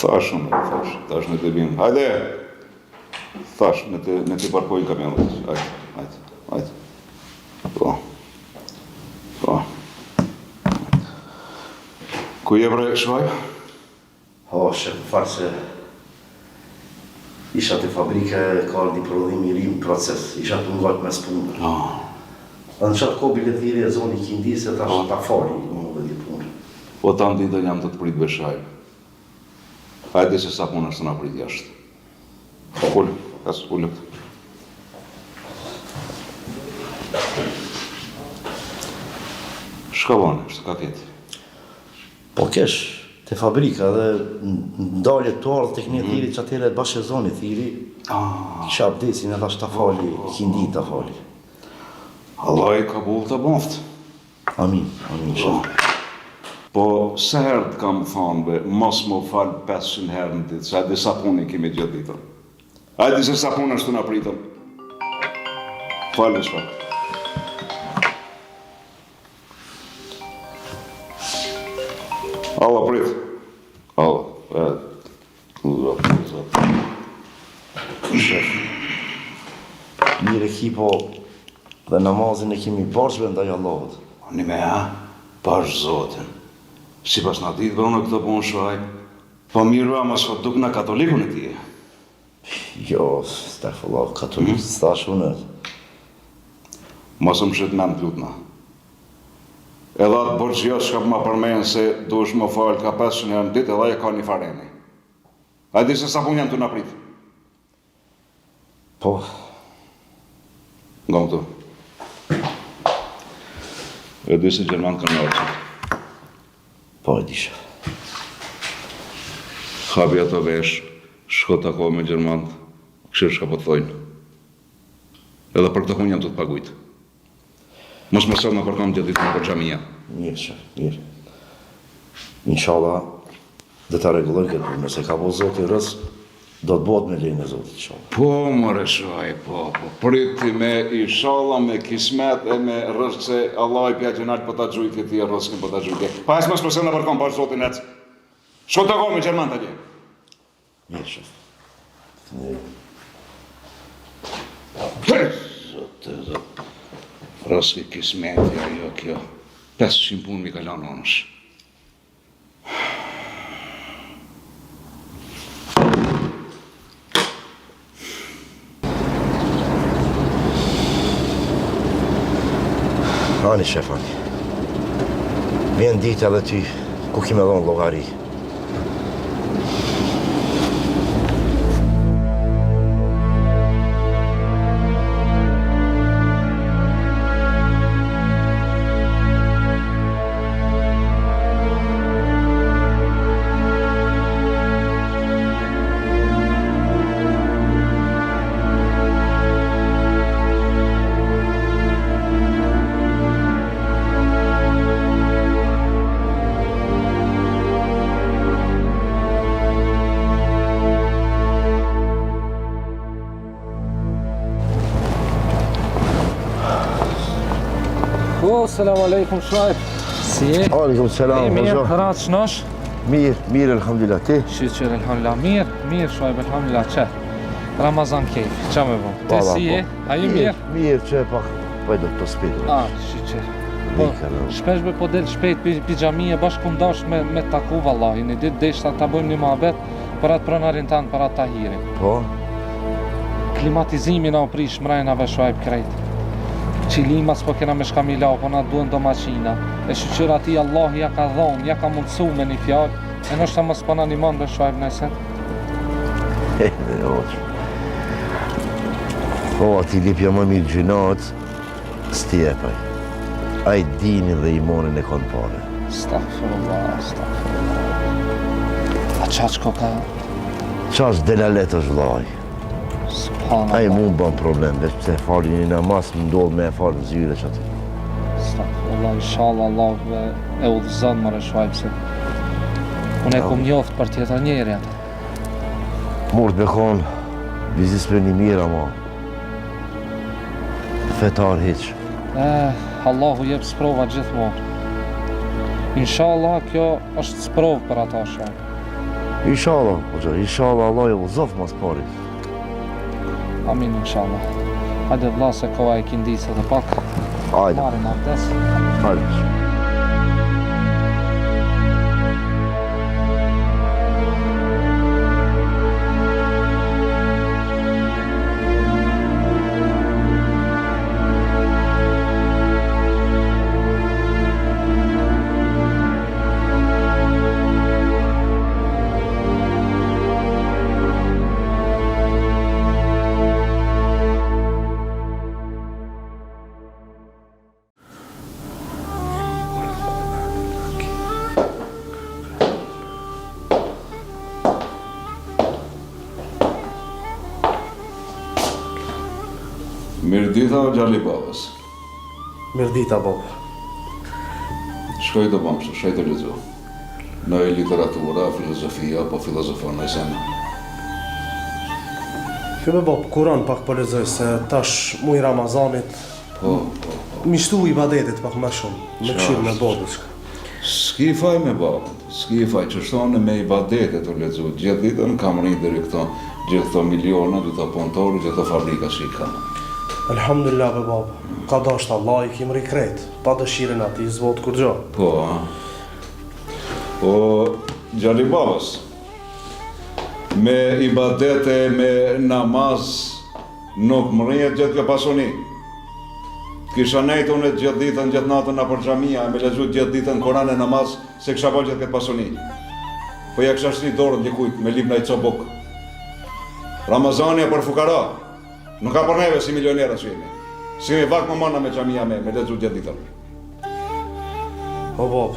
Thash, tash në të bim. Hajde! Thash, në të parkojnë kamionët. Hajde. Po. Ku je bre, Shuaj? Shef, farë se isha të fabrike, ka një prodhim i rim proces, isha të ngajt me spunë. Në qatë ko biletiri e zoni Kindi, se ta fali, më dhe di punë. Po ta në ditën jam të të prit Beshaj. Hajde se sa punë është të nga prit jashtë. Ullë. Shka bane, shtë ka keti? Po kesh, të fabrika dhe ndalje të ardhë të kënje thiri që atyre bashkë e zoni thiri, kisha abdesin edhe ashtë ta fali, Kindi ta fali. Allah i kabul të baftë. Amin, shef. Po, se herë të kam thonë, be, mos më falë 500 herë në ditë, se hajde sa punë i kemi gjithë ditën. Hajde se sa punë është të nga pritëm. Falë shpak. Allah prit. Allah. Shef. Mire kipo dhe namazin e kemi bashkëve ndaj Allahut. Një me bashkë Zotin. Si pas në ditë bënë këtë punë Shuaj, po mirë ama s'ko duk në katolikun e tije. Jo, stakfullah, katolik s'ta shunet. Mos më shëtë men t'lutna. Edhe atë borgjës shka më përmenë se dush më falë ka 500 herë në ditë, edhe e ka një fareni. A di se sa punë jam të në pritë? Po. Nga më të. E di se Gjerman kanë nërë që. Po e disha. Habi ato vesh, shko të ako me Gjerman, këshirë shka po të thojnë. Edhe për këtë punë jam të pagujtë. Mos më sot në përkam të ditë në për gjamija. Mirë, shef, mirë. Inshallah, dhe ta regulloj këtë punë, nëse ka po Zotë i rës, do të bëhet me lejnë e Zotit, inshallah. Po, more Shuaj, po. Priti me inshallah, me kismet e me rës se Allah i pja gjenalt për ta gjujt këti e rëskin për ta gjujt. Pa esë mos përse në përkam bashkë Zotin ecë. Shko të ako me Gjerman të gje? Mirë, shef. Zotë. Rëski kismeti, ajo kjo. 500 punë mi kalan onësh. Ani, shefani. Vjen ditë edhe ty, ku kime dhonë llogari. Selamu alaikum Shuaj. Si je? Aleikum selam, mirë, hoxha. rahat shnosh? Mirë, elhamdulillah, ti? Shqyqyr, elhamdulillah. Mirë, Shuaj, elhamdulillah, që? Ramazan kejf, që me bo? Ti si je? A ju mirë? Mirë, që pak, po e do të spitë. Shqyqyr. Po, shpesh be po del shpejt pi gjamije, bashkë ku ndash me taku vallahi. Një ditë deshta ta bëjmë një muhabet për atë pronarin tanë, për atë tahirin. Po? Klimatizimi na u prish mrejnave Shuaj krejt. Qilima s'po kena me shka milau, po na duen do maqina. E shqyqyr ati Allah ja ka dhonë, ja ka mundësu me një fjallë. E nështë ta mos përna një mandë Shuaj nëse. Dhe oqë. Po, ati lipja më mirë gjynat, s'tjepaj. A i dini dhe imonin e konë pare. Astaghfirullah. A qaqko ka? Qash delalet është vlaj. A i mund bën problem, veç pëse falin një namaz, më ndodhë me e falin zyre që aty. Astaghfirullah, inshallah Allah e udhëzën më rëshvaj pëse. Unë e kom njoftë për tjetër njeri atë. Murt me konë, vizis për një mirë ama. Fetar hiq. Allahu jep sprova gjithmonë. Inshallah kjo është sprovë për ata shaj. Inshallah, hoxha, inshallah Allah ju uzof mas pari. Amin, inshallah. Hajde vlla se koha e kindisë edhe pak. Hajde, Marrim abdes. hajde. Mirdita o Gjalli babës. Mirdita, bab. Shkoj të bëmë kështu, shkoj të lexo. Në literatura, filozofia, po filozofon në sena. Fime, bab, Kur'an pak po lexoj se tash muj Ramazanit Po. mishtu i badetit pak më shumë. Me këshirë me babës. S'ki faj me babën, s'ki faj që shtonë me i badetet të lexo. Gjithë ditën kam rrinë deri gjithë këto miliona, gjithë këto punëtorë, gjithë këto fabrika që i kam. Alhamdulillah, be bab. Ka dasht Allah i kim rikret. Pa dëshiren ati, zvot kur gjo. Po, a? Po, Gjalli babës, me ibadete, me namaz, nuk më rrihet gjithë kjo pasoni. Kisha nejtë unë gjithë ditën, gjithë natën në për xhamia, me lexu gjithë ditën Koran e namaz, se kisha po gjithë këtë pasoni. Po ja kisha shri dorën dikujt, me lip në i cobuk. Ramazani e për fukara, nuk ka për neve si milionera që jemi. Si me vak më mana me xhamia me lexu gjithë ditën. O bab,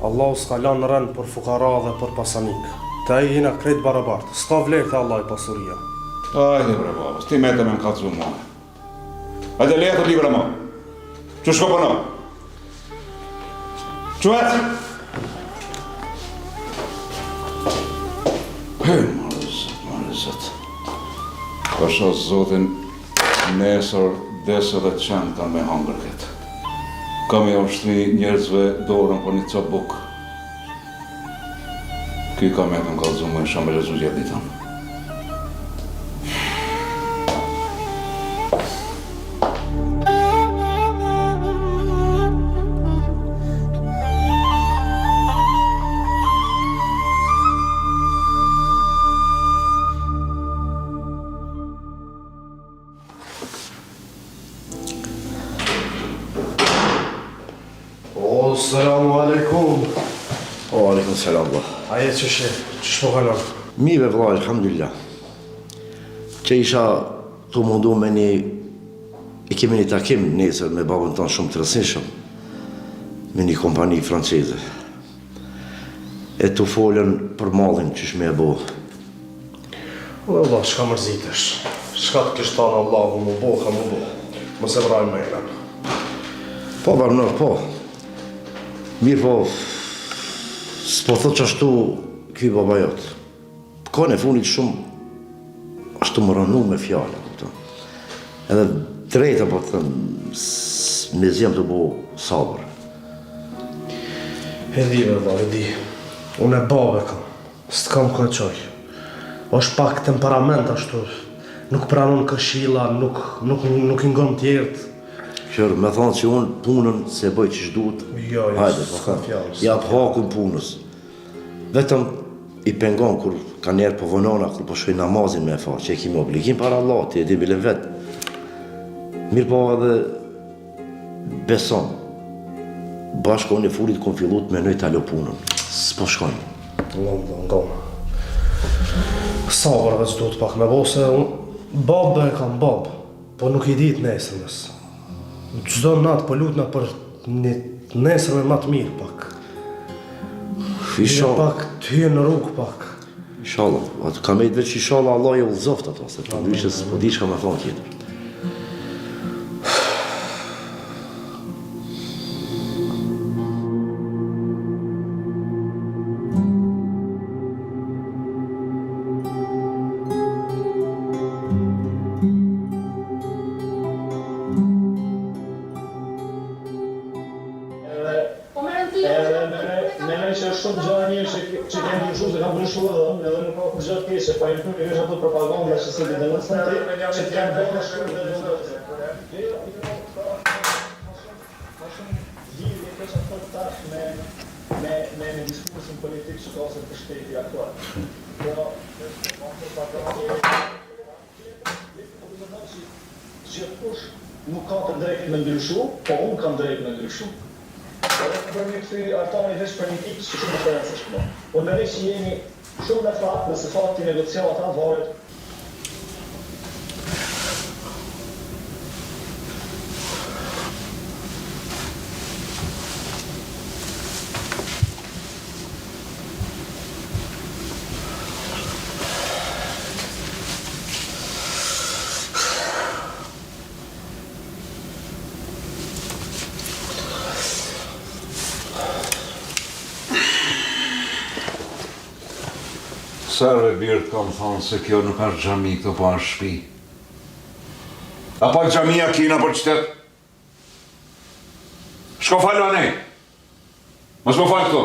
Allah s'ka lanë rënë për fukara dhe për pasanik. Ta i jena krejt barabartë. S'ka vlerë të Allah i pasuria. Ajde bre babës, ti mete me më kalëzu mua. Ajde leja të libra ma. Që shko përno? Quet? Marëzët. Pasha zotin nesër, desë dhe qenë kanë me hangër këtë. Kam e ushtri njerëzve dorën për një copë bukë. Ky kam e të më kalëzu më në me lezu gjithë ditën. Selamu alaikum. O, alaikum selam, vla. Aje që shpo kalon? Mive, vla, alhamdulillah. Që isha të mundu me një... I kemi një takim nesër me babën tonë shumë të rësishëm, me një kompani franceze. E të folën për mallin që shme e bo. O, Allah, shka mërzitesh. Shka të kishtanë Allahu më bo, ka më bo. Më se vraj me e. Po, barnër, po. Mirë po, s'po thot që ashtu këj baba jotë. Ka në funit shumë, ashtu më rënu me fjallë, kupton. Edhe drejta po të thëmë, me zjem të bo sabër. E di, vëlla, e di. Unë e babe kam, s'të kam ka qoj. Është pak temperament ashtu, nuk pranon këshilla, nuk i ngon tjertë. Qërë, me thonë që unë punën se bëj që shduhet, Jo, hajde, po s'ka thëmë, fjallë. jap hakun punës. Vetëm i pengon kur ka njerë po vonona, kur po shkoj namazin me e fa, që e kemi obligim para Allah, ti e di bilen vetë. Mirë po edhe beson, bashko unë e furit kon fillut me nëjtë alo punën, s'po shkojnë. Ngonë. Sabër veç duhet pak me bo se unë babë e kam babë, po nuk i ditë nesërmes. Çdo natë po lutna për një nesër me më të mirë pak. Inshallah. Pak të hyjë në rrugë pak. Inshallah, atë kam e veç inshallah Allah e ullzoft ato, se për ndryshës po di çka me thonë tjetër. që është shumë gjë mirë që kemi ndryshuar, se kanë ndryshuar edhe nuk ka gjë të keqe, pa nuk është ato propaganda që si demonstrantë që kanë bërë shumë dhe me diskursin politik që ka ose të shteti aktual. Gjithkush nuk ka të drejtë me ndryshu, po unë kam drejtë me ndryshu. Edhe për një këthy artani veç për një pikë që shumë të rëndësishme. Po me që jemi shumë në fakt nëse fakti negociata varet. Sërve birët kam thonë se kjo nuk është xhami, këto po është shtëpi. Apo xhamia kina për qytet? Shko falu anej. Mos më falë këto.